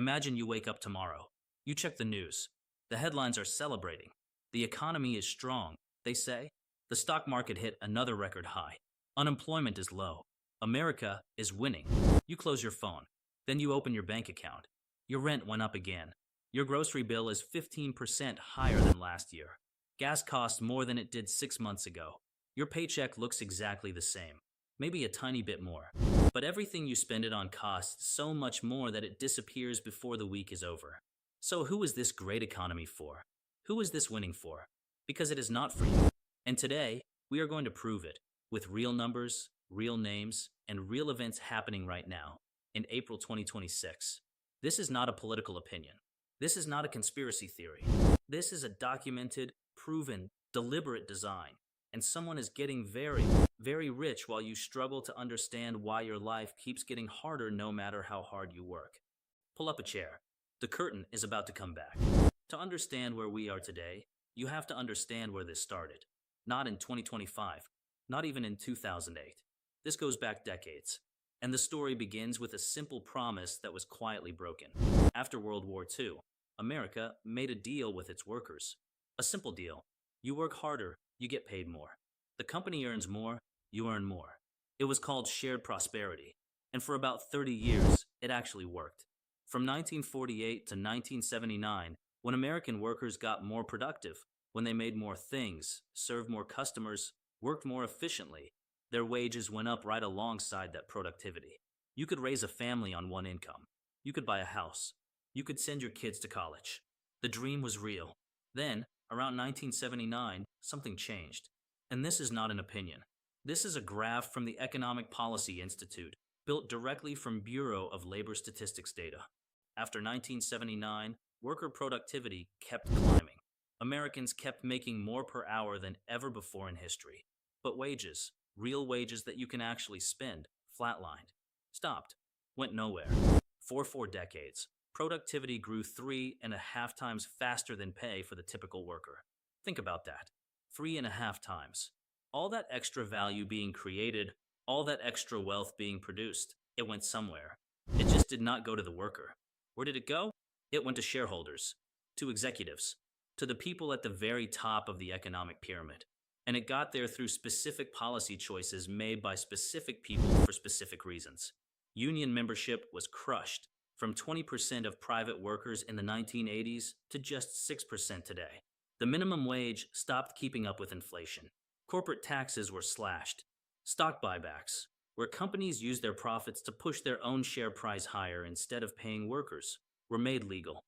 Imagine you wake up tomorrow. You check the news. The headlines are celebrating. The economy is strong, they say. The stock market hit another record high. Unemployment is low. America is winning. You close your phone. Then you open your bank account. Your rent went up again. Your grocery bill is 15% higher than last year. Gas costs more than it did 6 months ago. Your paycheck looks exactly the same, maybe a tiny bit more. But everything you spend it on costs so much more that it disappears before the week is over. So who is this great economy for? Who is this winning for? Because it is not for you. And today, we are going to prove it with real numbers, real names, and real events happening right now in April 2026. This is not a political opinion. This is not a conspiracy theory. This is a documented, proven, deliberate design. And someone is getting very, very rich while you struggle to understand why your life keeps getting harder no matter how hard you work. Pull up a chair. The curtain is about to come back. To understand where we are today, you have to understand where this started. Not in 2025, not even in 2008. This goes back decades. And the story begins with a simple promise that was quietly broken. After World War II, America made a deal with its workers. A simple deal. You work harder, you get paid more. The company earns more, you earn more. It was called shared prosperity. And for about 30 years, it actually worked. From 1948 to 1979, when American workers got more productive, when they made more things, served more customers, worked more efficiently, their wages went up right alongside that productivity. You could raise a family on one income. You could buy a house. You could send your kids to college. The dream was real. Then, around 1979, something changed. And this is not an opinion. This is a graph from the Economic Policy Institute, built directly from Bureau of Labor Statistics data. After 1979, worker productivity kept climbing. Americans kept making more per hour than ever before in history. But wages, real wages that you can actually spend, flatlined, stopped, went nowhere. For 4 decades, productivity grew 3.5 times faster than pay for the typical worker. Think about that. 3.5 times. All that extra value being created, all that extra wealth being produced, it went somewhere. It just did not go to the worker. Where did it go? It went to shareholders, to executives, to the people at the very top of the economic pyramid. And it got there through specific policy choices made by specific people for specific reasons. Union membership was crushed from 20% of private workers in the 1980s to just 6% today. The minimum wage stopped keeping up with inflation. Corporate taxes were slashed. Stock buybacks, where companies used their profits to push their own share price higher instead of paying workers, were made legal.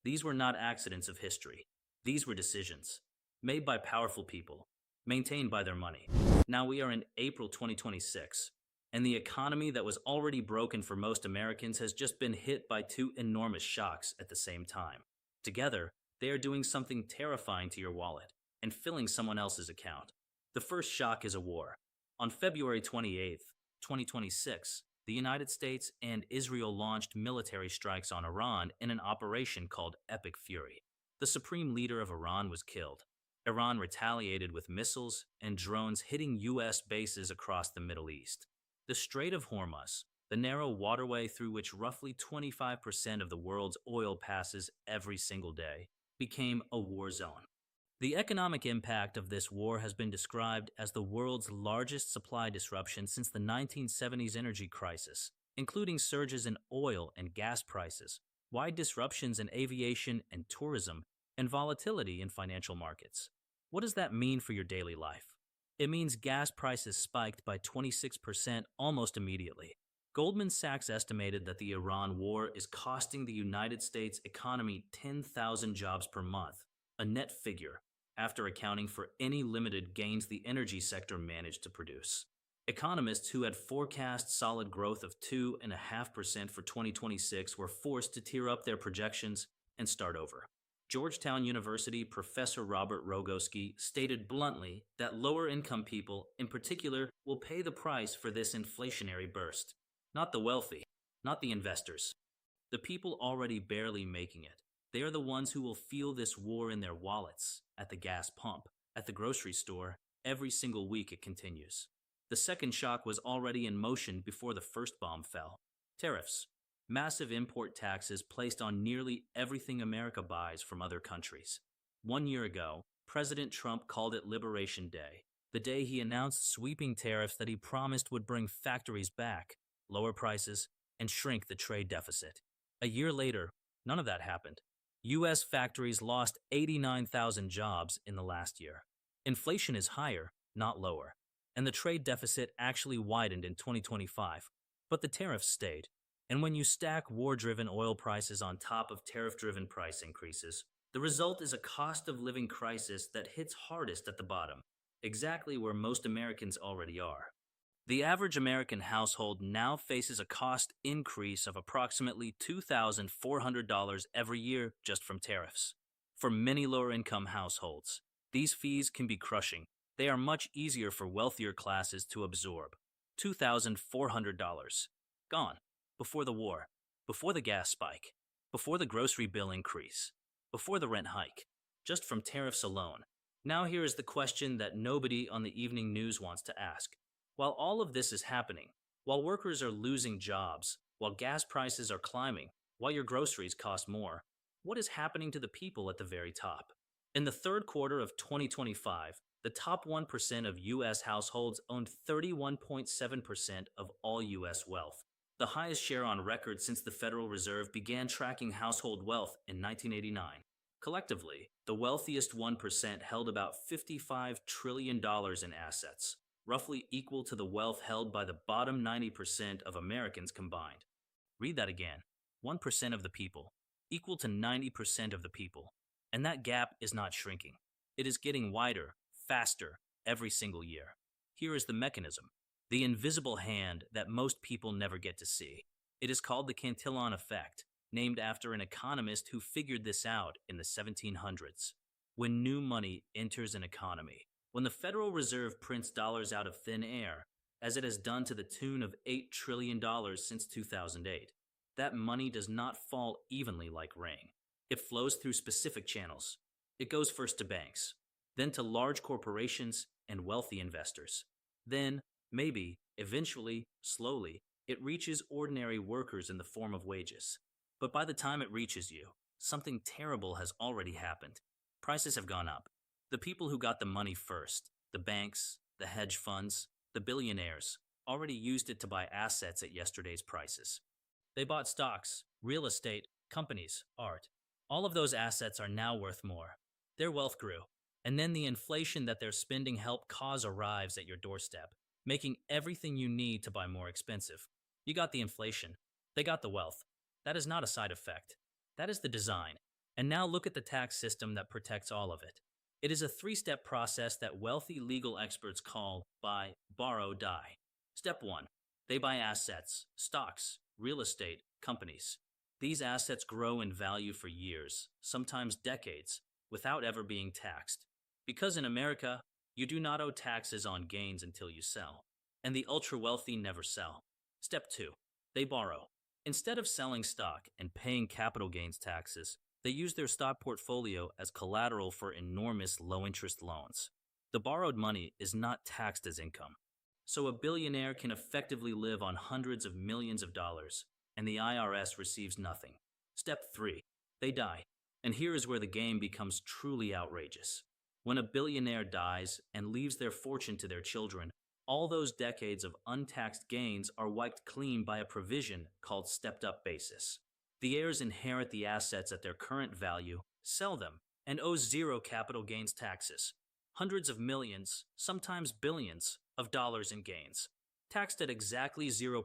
These were not accidents of history. These were decisions, made by powerful people, maintained by their money. Now we are in April 2026, and the economy that was already broken for most Americans has just been hit by 2 enormous shocks at the same time. Together, they are doing something terrifying to your wallet and filling someone else's account. The first shock is a war. On February 28th, 2026, the United States and Israel launched military strikes on Iran in an operation called Epic Fury. The supreme leader of Iran was killed. Iran retaliated with missiles and drones hitting U.S. bases across the Middle East. The Strait of Hormuz, the narrow waterway through which roughly 25% of the world's oil passes every single day, became a war zone. The economic impact of this war has been described as the world's largest supply disruption since the 1970s energy crisis, including surges in oil and gas prices, wide disruptions in aviation and tourism, and volatility in financial markets. What does that mean for your daily life? It means gas prices spiked by 26% almost immediately. Goldman Sachs estimated that the Iran war is costing the United States economy 10,000 jobs per month, a net figure, after accounting for any limited gains the energy sector managed to produce. Economists who had forecast solid growth of 2.5% for 2026 were forced to tear up their projections and start over. Georgetown University professor Robert Rogowski stated bluntly that lower-income people, in particular, will pay the price for this inflationary burst. Not the wealthy, not the investors. The people already barely making it. They are the ones who will feel this war in their wallets, at the gas pump, at the grocery store. Every single week it continues. The second shock was already in motion before the first bomb fell. Tariffs. Massive import taxes placed on nearly everything America buys from other countries. 1 year ago, President Trump called it Liberation Day, the day he announced sweeping tariffs that he promised would bring factories back, lower prices, and shrink the trade deficit. A year later, none of that happened. U.S. factories lost 89,000 jobs in the last year. Inflation is higher, not lower, and the trade deficit actually widened in 2025, but the tariffs stayed. And when you stack war-driven oil prices on top of tariff-driven price increases, the result is a cost of living crisis that hits hardest at the bottom, exactly where most Americans already are. The average American household now faces a cost increase of approximately $2,400 every year just from tariffs. For many lower-income households, these fees can be crushing. They are much easier for wealthier classes to absorb. $2,400. Gone. Before the war. Before the gas spike. Before the grocery bill increase. Before the rent hike. Just from tariffs alone. Now here is the question that nobody on the evening news wants to ask. While all of this is happening, while workers are losing jobs, while gas prices are climbing, while your groceries cost more, what is happening to the people at the very top? In the third quarter of 2025, the top 1% of U.S. households owned 31.7% of all U.S. wealth, the highest share on record since the Federal Reserve began tracking household wealth in 1989. Collectively, the wealthiest 1% held about $55 trillion in assets, roughly equal to the wealth held by the bottom 90% of Americans combined. Read that again. 1% of the people, equal to 90% of the people. And that gap is not shrinking. It is getting wider, faster, every single year. Here is the mechanism, the invisible hand that most people never get to see. It is called the Cantillon Effect, named after an economist who figured this out in the 1700s. When new money enters an economy, when the Federal Reserve prints dollars out of thin air, as it has done to the tune of $8 trillion since 2008, that money does not fall evenly like rain. It flows through specific channels. It goes first to banks, then to large corporations and wealthy investors. Then, maybe, eventually, slowly, it reaches ordinary workers in the form of wages. But by the time it reaches you, something terrible has already happened. Prices have gone up. The people who got the money first, the banks, the hedge funds, the billionaires, already used it to buy assets at yesterday's prices. They bought stocks, real estate, companies, art. All of those assets are now worth more. Their wealth grew, and then the inflation that their spending helped cause arrives at your doorstep, making everything you need to buy more expensive. You got the inflation. They got the wealth. That is not a side effect. That is the design. And now look at the tax system that protects all of it. It is a three-step process that wealthy legal experts call buy, borrow, die. Step 1. They buy assets, stocks, real estate, companies. These assets grow in value for years, sometimes decades, without ever being taxed. Because in America, you do not owe taxes on gains until you sell, and the ultra-wealthy never sell. Step 2. They borrow. Instead of selling stock and paying capital gains taxes, they use their stock portfolio as collateral for enormous low-interest loans. The borrowed money is not taxed as income. So a billionaire can effectively live on hundreds of millions of dollars, and the IRS receives nothing. Step 3. They die. And here is where the game becomes truly outrageous. When a billionaire dies and leaves their fortune to their children, all those decades of untaxed gains are wiped clean by a provision called stepped-up basis. The heirs inherit the assets at their current value, sell them, and owe zero capital gains taxes. Hundreds of millions, sometimes billions, of dollars in gains, taxed at exactly 0%.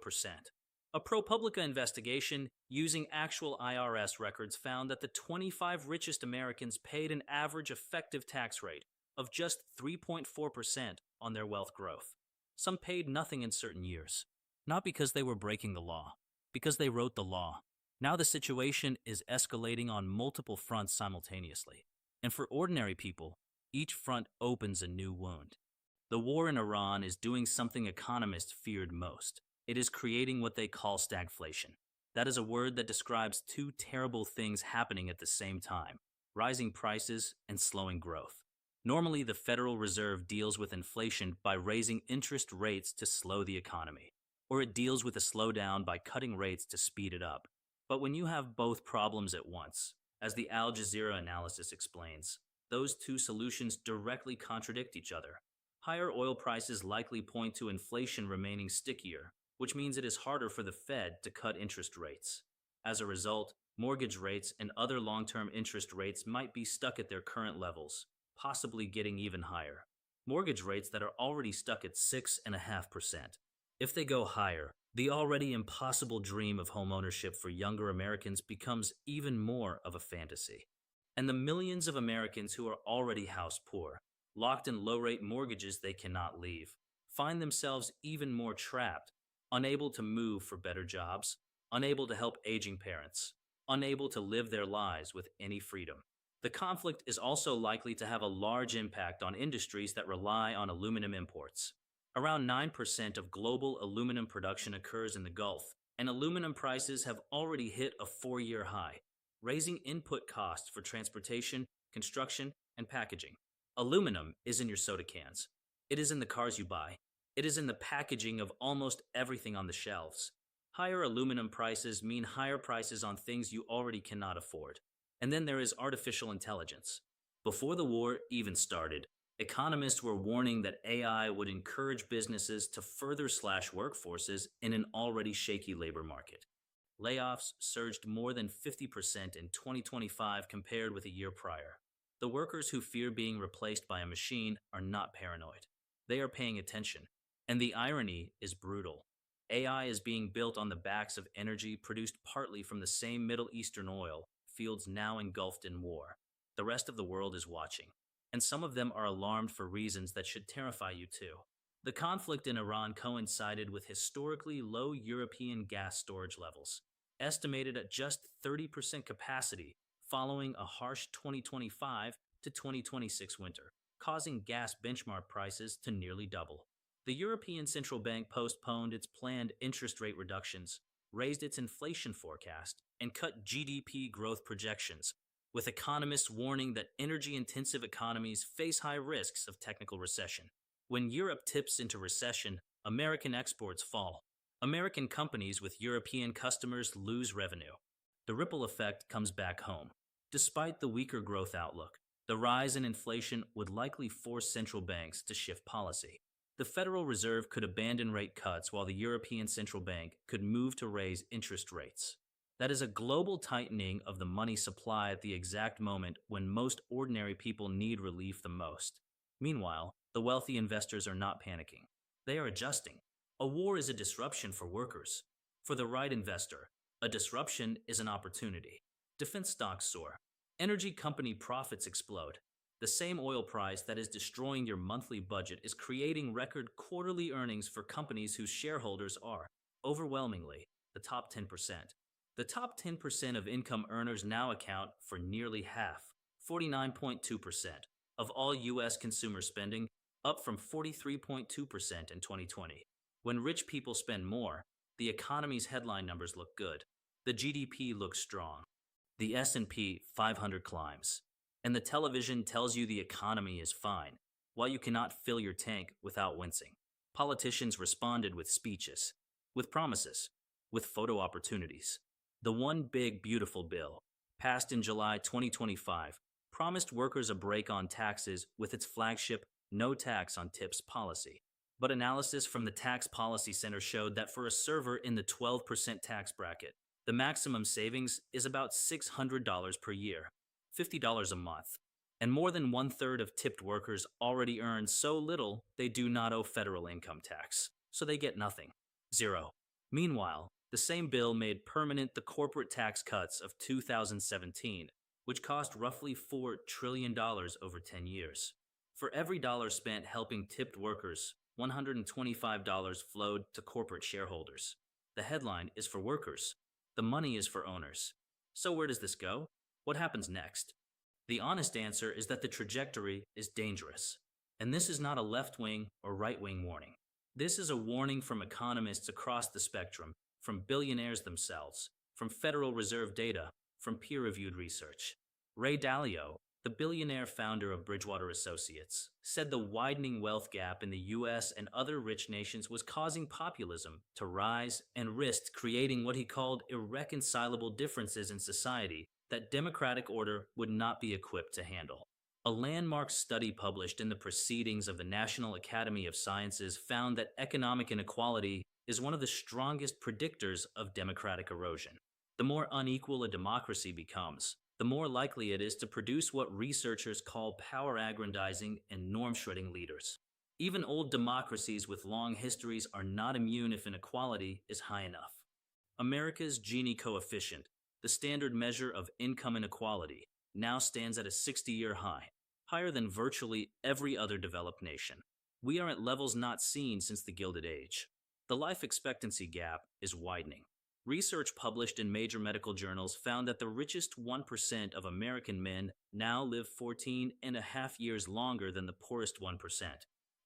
A ProPublica investigation using actual IRS records found that the 25 richest Americans paid an average effective tax rate of just 3.4% on their wealth growth. Some paid nothing in certain years, not because they were breaking the law, because they wrote the law. Now the situation is escalating on multiple fronts simultaneously. And for ordinary people, each front opens a new wound. The war in Iran is doing something economists feared most. It is creating what they call stagflation. That is a word that describes two terrible things happening at the same time: rising prices and slowing growth. Normally, the Federal Reserve deals with inflation by raising interest rates to slow the economy, or it deals with a slowdown by cutting rates to speed it up. But when you have both problems at once, as the Al Jazeera analysis explains, those two solutions directly contradict each other. Higher oil prices likely point to inflation remaining stickier, which means it is harder for the Fed to cut interest rates. As a result, mortgage rates and other long-term interest rates might be stuck at their current levels, possibly getting even higher. Mortgage rates that are already stuck at 6.5%. If they go higher, the already impossible dream of homeownership for younger Americans becomes even more of a fantasy. And the millions of Americans who are already house poor, locked in low-rate mortgages they cannot leave, find themselves even more trapped, unable to move for better jobs, unable to help aging parents, unable to live their lives with any freedom. The conflict is also likely to have a large impact on industries that rely on aluminum imports. Around 9% of global aluminum production occurs in the Gulf, and aluminum prices have already hit a 4-year high, raising input costs for transportation, construction, and packaging. Aluminum is in your soda cans. It is in the cars you buy. It is in the packaging of almost everything on the shelves. Higher aluminum prices mean higher prices on things you already cannot afford. And then there is artificial intelligence. Before the war even started, economists were warning that AI would encourage businesses to further slash workforces in an already shaky labor market. Layoffs surged more than 50% in 2025 compared with a year prior. The workers who fear being replaced by a machine are not paranoid. They are paying attention. And the irony is brutal. AI is being built on the backs of energy produced partly from the same Middle Eastern oil fields now engulfed in war. The rest of the world is watching, and some of them are alarmed for reasons that should terrify you too. The conflict in Iran coincided with historically low European gas storage levels, estimated at just 30% capacity following a harsh 2025 to 2026 winter, causing gas benchmark prices to nearly double. The European Central Bank postponed its planned interest rate reductions, raised its inflation forecast, and cut GDP growth projections, with economists warning that energy-intensive economies face high risks of technical recession. When Europe tips into recession, American exports fall. American companies with European customers lose revenue. The ripple effect comes back home. Despite the weaker growth outlook, the rise in inflation would likely force central banks to shift policy. The Federal Reserve could abandon rate cuts while the European Central Bank could move to raise interest rates. That is a global tightening of the money supply at the exact moment when most ordinary people need relief the most. Meanwhile, the wealthy investors are not panicking. They are adjusting. A war is a disruption for workers. For the right investor, a disruption is an opportunity. Defense stocks soar. Energy company profits explode. The same oil price that is destroying your monthly budget is creating record quarterly earnings for companies whose shareholders are, overwhelmingly, the top 10%. The top 10% of income earners now account for nearly half, 49.2%, of all U.S. consumer spending, up from 43.2% in 2020. When rich people spend more, the economy's headline numbers look good. The GDP looks strong. The S&P 500 climbs. And the television tells you the economy is fine, while you cannot fill your tank without wincing. Politicians responded with speeches, with promises, with photo opportunities. The One Big Beautiful Bill, passed in July 2025, promised workers a break on taxes with its flagship no tax on tips policy. But analysis from the Tax Policy Center showed that for a server in the 12% tax bracket, the maximum savings is about $600 per year, $50 a month. And more than 1/3 of tipped workers already earn so little they do not owe federal income tax, so they get nothing. Zero. Meanwhile, the same bill made permanent the corporate tax cuts of 2017, which cost roughly $4 trillion over 10 years. For every dollar spent helping tipped workers, $125 flowed to corporate shareholders. The headline is for workers. The money is for owners. So where does this go? What happens next? The honest answer is that the trajectory is dangerous. And this is not a left-wing or right-wing warning. This is a warning from economists across the spectrum, from billionaires themselves, from Federal Reserve data, from peer-reviewed research. Ray Dalio, The billionaire founder of Bridgewater Associates said the widening wealth gap in the US and other rich nations was causing populism to rise and risked creating what he called irreconcilable differences in society that democratic order would not be equipped to handle. A landmark study published in the Proceedings of the National Academy of Sciences found that economic inequality is one of the strongest predictors of democratic erosion. The more unequal a democracy becomes, the more likely it is to produce what researchers call power aggrandizing and norm shredding leaders. Even old democracies with long histories are not immune if inequality is high enough. America's Gini coefficient, the standard measure of income inequality, now stands at a 60-year high, higher than virtually every other developed nation. We are at levels not seen since the Gilded Age. The life expectancy gap is widening. Research published in major medical journals found that the richest 1% of American men now live 14 and a half years longer than the poorest 1%.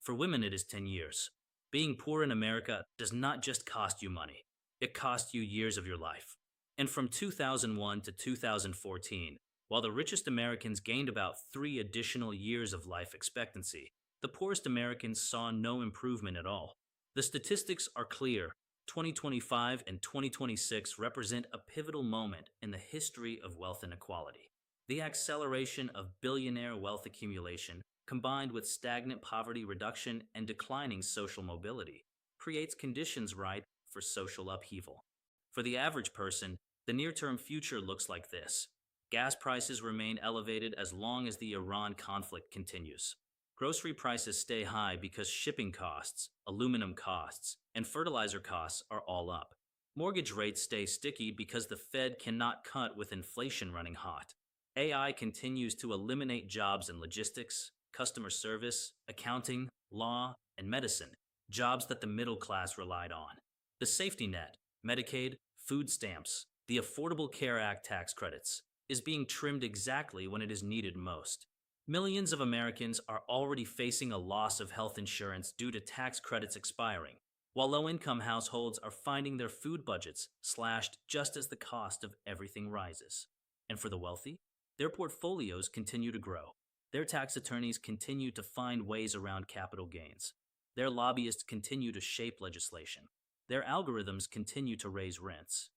For women, it is 10 years. Being poor in America does not just cost you money, it costs you years of your life. And from 2001 to 2014, while the richest Americans gained about 3 additional years of life expectancy, the poorest Americans saw no improvement at all. The statistics are clear. 2025 and 2026 represent a pivotal moment in the history of wealth inequality. The acceleration of billionaire wealth accumulation, combined with stagnant poverty reduction and declining social mobility, creates conditions ripe for social upheaval. For the average person, the near-term future looks like this. Gas prices remain elevated as long as the Iran conflict continues. Grocery prices stay high because shipping costs, aluminum costs, and fertilizer costs are all up. Mortgage rates stay sticky because the Fed cannot cut with inflation running hot. AI continues to eliminate jobs in logistics, customer service, accounting, law, and medicine, jobs that the middle class relied on. The safety net, Medicaid, food stamps, the Affordable Care Act tax credits, is being trimmed exactly when it is needed most. Millions of Americans are already facing a loss of health insurance due to tax credits expiring, while low-income households are finding their food budgets slashed just as the cost of everything rises. And for the wealthy, their portfolios continue to grow. Their tax attorneys continue to find ways around capital gains. Their lobbyists continue to shape legislation. Their algorithms continue to raise rents.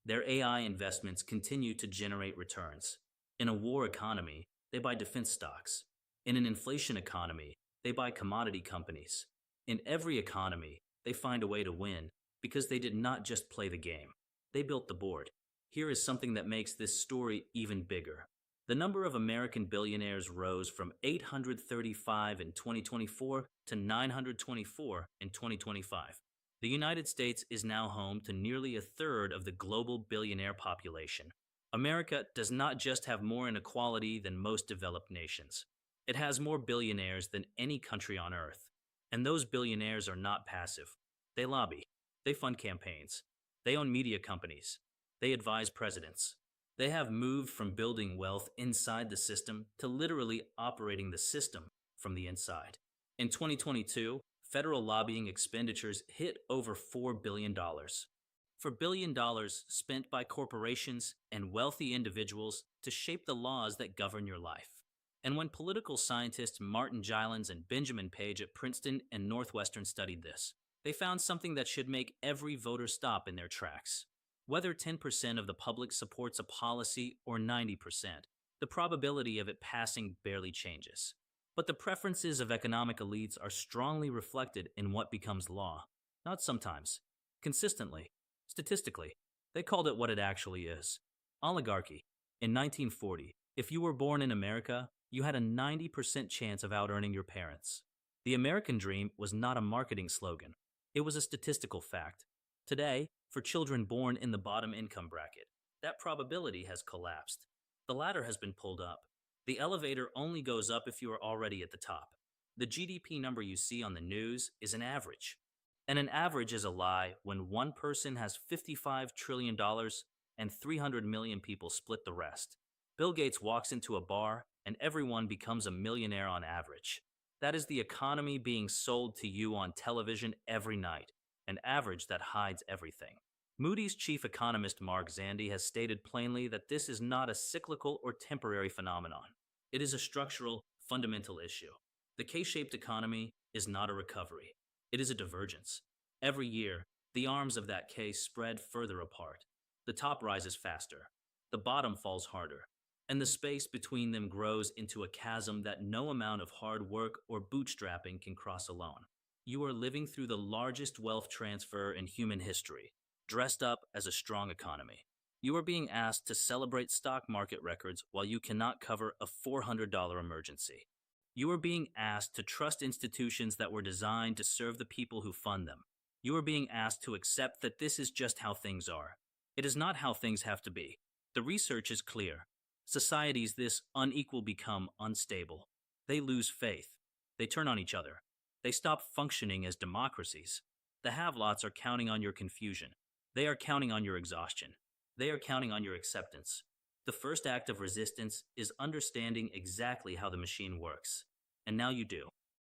Their AI investments continue to generate returns. In a war economy, they buy defense stocks. In an inflation economy, they buy commodity companies. In every economy, they find a way to win because they did not just play the game. They built the board. Here is something that makes this story even bigger. The number of American billionaires rose from 835 in 2024 to 924 in 2025. The United States is now home to nearly a third of the global billionaire population. America does not just have more inequality than most developed nations. It has more billionaires than any country on earth. And those billionaires are not passive. They lobby. They fund campaigns. They own media companies. They advise presidents. They have moved from building wealth inside the system to literally operating the system from the inside. In 2022, federal lobbying expenditures hit over $4 billion. For $1 billion spent by corporations and wealthy individuals to shape the laws that govern your life. And when political scientists Martin Gilens and Benjamin Page at Princeton and Northwestern studied this, they found something that should make every voter stop in their tracks. Whether 10% of the public supports a policy or 90%, the probability of it passing barely changes. But the preferences of economic elites are strongly reflected in what becomes law. Not sometimes, consistently. Statistically, they called it what it actually is. Oligarchy. In 1940, if you were born in America, you had a 90% chance of out-earning your parents. The American dream was not a marketing slogan. It was a statistical fact. Today, for children born in the bottom income bracket, that probability has collapsed. The ladder has been pulled up. The elevator only goes up if you are already at the top. The GDP number you see on the news is an average. And an average is a lie when one person has $55 trillion and 300 million people split the rest. Bill Gates walks into a bar and everyone becomes a millionaire on average. That is the economy being sold to you on television every night, an average that hides everything. Moody's chief economist Mark Zandi has stated plainly that this is not a cyclical or temporary phenomenon. It is a structural, fundamental issue. The K shaped economy is not a recovery, it is a divergence. Every year, the arms of that K spread further apart. The top rises faster, the bottom falls harder, and the space between them grows into a chasm that no amount of hard work or bootstrapping can cross alone. You are living through the largest wealth transfer in human history, dressed up as a strong economy. You are being asked to celebrate stock market records while you cannot cover a $400 emergency. You are being asked to trust institutions that were designed to serve the people who fund them. You are being asked to accept that this is just how things are. It is not how things have to be. The research is clear. Societies this unequal become unstable. They lose faith. They turn on each other. They stop functioning as democracies. The have-lots are counting on your confusion. They are counting on your exhaustion. They are counting on your acceptance. The first act of resistance is understanding exactly how the machine works. And now you do.